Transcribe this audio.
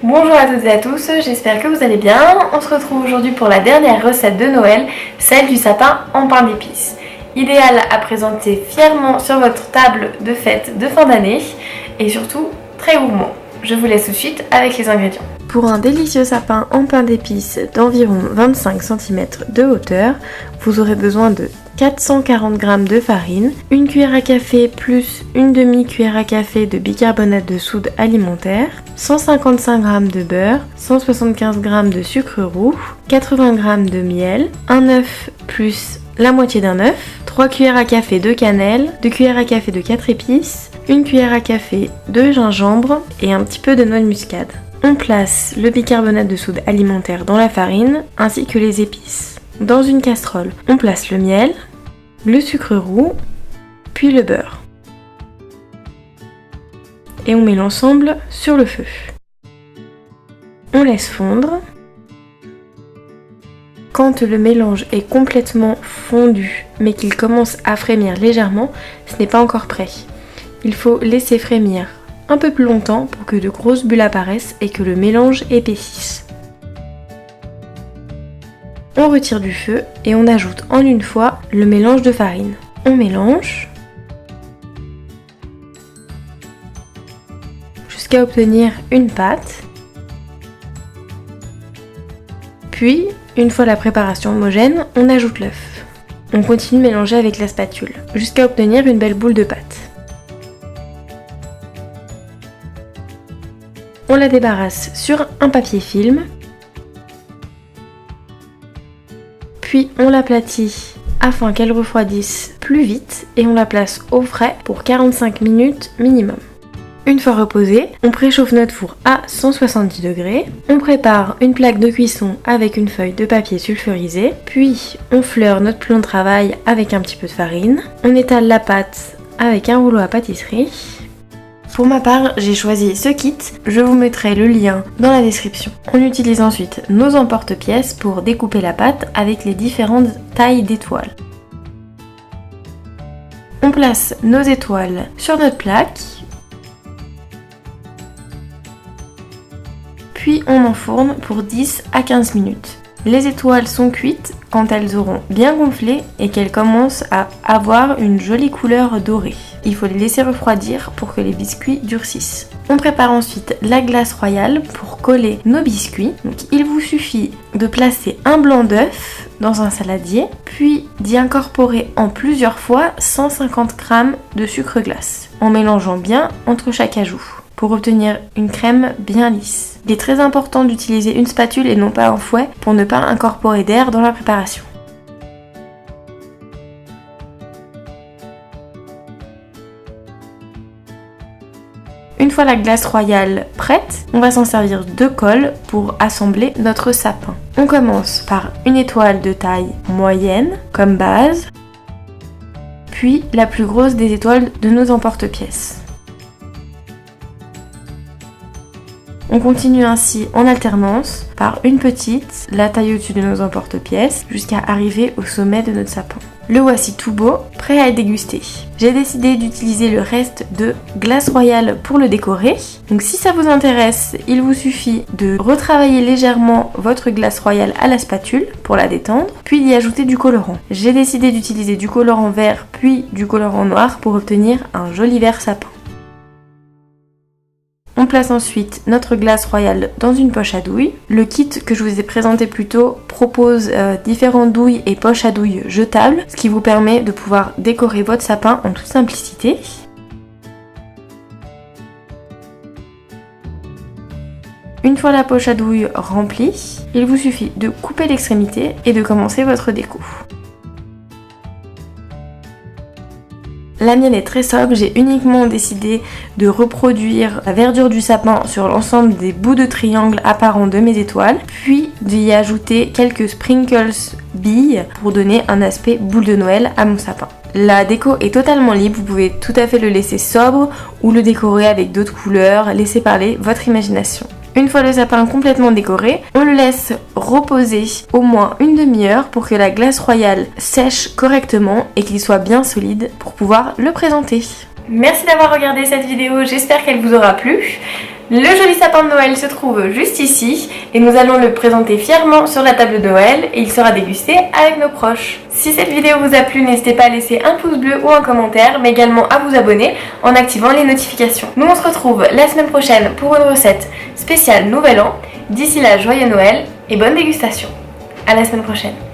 Bonjour à toutes et à tous, j'espère que vous allez bien. On se retrouve aujourd'hui pour la dernière recette de Noël, celle du sapin en pain d'épices. Idéal à présenter fièrement sur votre table de fête de fin d'année et surtout très gourmand. Je vous laisse tout de suite avec les ingrédients. Pour un délicieux sapin en pain d'épices d'environ 25 cm de hauteur, vous aurez besoin de 440 g de farine, une cuillère à café plus une demi-cuillère à café de bicarbonate de soude alimentaire, 155 g de beurre, 175 g de sucre roux, 80 g de miel, un œuf plus la moitié d'un œuf, 3 cuillères à café de cannelle, 2 cuillères à café de 4 épices, une cuillère à café de gingembre et un petit peu de noix de muscade. On place le bicarbonate de soude alimentaire dans la farine ainsi que les épices. Dans une casserole, on place le miel, le sucre roux, puis le beurre. Et on met l'ensemble sur le feu. On laisse fondre. Quand le mélange est complètement fondu, mais qu'il commence à frémir légèrement, ce n'est pas encore prêt. Il faut laisser frémir un peu plus longtemps pour que de grosses bulles apparaissent et que le mélange épaississe. On retire du feu et on ajoute en une fois le mélange de farine. On mélange jusqu'à obtenir une pâte. Puis, une fois la préparation homogène, on ajoute l'œuf. On continue de mélanger avec la spatule jusqu'à obtenir une belle boule de pâte. On la débarrasse sur un papier film. Puis on l'aplatit afin qu'elle refroidisse plus vite et on la place au frais pour 45 minutes minimum. Une fois reposée, on préchauffe notre four à 170 degrés. On prépare une plaque de cuisson avec une feuille de papier sulfurisé. Puis on fleure notre plan de travail avec un petit peu de farine. On étale la pâte avec un rouleau à pâtisserie. Pour ma part, j'ai choisi ce kit, je vous mettrai le lien dans la description. On utilise ensuite nos emporte-pièces pour découper la pâte avec les différentes tailles d'étoiles. On place nos étoiles sur notre plaque, puis on enfourne pour 10 à 15 minutes. Les étoiles sont cuites quand elles auront bien gonflé et qu'elles commencent à avoir une jolie couleur dorée. Il faut les laisser refroidir pour que les biscuits durcissent. On prépare ensuite la glace royale pour coller nos biscuits. Donc il vous suffit de placer un blanc d'œuf dans un saladier, puis d'y incorporer en plusieurs fois 150 g de sucre glace, en mélangeant bien entre chaque ajout, pour obtenir une crème bien lisse. Il est très important d'utiliser une spatule et non pas un fouet pour ne pas incorporer d'air dans la préparation. Une fois la glace royale prête, on va s'en servir de colle pour assembler notre sapin. On commence par une étoile de taille moyenne comme base, puis la plus grosse des étoiles de nos emporte-pièces. On continue ainsi en alternance par une petite, la taille au-dessus de nos emporte-pièces, jusqu'à arriver au sommet de notre sapin. Le voici tout beau, prêt à être dégusté. J'ai décidé d'utiliser le reste de glace royale pour le décorer. Donc si ça vous intéresse, il vous suffit de retravailler légèrement votre glace royale à la spatule pour la détendre, puis d'y ajouter du colorant. J'ai décidé d'utiliser du colorant vert puis du colorant noir pour obtenir un joli vert sapin. On place ensuite notre glace royale dans une poche à douille. Le kit que je vous ai présenté plus tôt propose différentes douilles et poches à douille jetables, ce qui vous permet de pouvoir décorer votre sapin en toute simplicité. Une fois la poche à douille remplie, il vous suffit de couper l'extrémité et de commencer votre déco. La mienne est très sobre, j'ai uniquement décidé de reproduire la verdure du sapin sur l'ensemble des bouts de triangle apparents de mes étoiles, puis d'y ajouter quelques sprinkles billes pour donner un aspect boule de Noël à mon sapin. La déco est totalement libre, vous pouvez tout à fait le laisser sobre ou le décorer avec d'autres couleurs, laissez parler votre imagination. Une fois le sapin complètement décoré, on le laisse reposer au moins une demi-heure pour que la glace royale sèche correctement et qu'il soit bien solide pour pouvoir le présenter. Merci d'avoir regardé cette vidéo, j'espère qu'elle vous aura plu. Le joli sapin de Noël se trouve juste ici et nous allons le présenter fièrement sur la table de Noël et il sera dégusté avec nos proches. Si cette vidéo vous a plu, n'hésitez pas à laisser un pouce bleu ou un commentaire, mais également à vous abonner en activant les notifications. Nous on se retrouve la semaine prochaine pour une recette spéciale Nouvel An. D'ici là, joyeux Noël et bonne dégustation. À la semaine prochaine.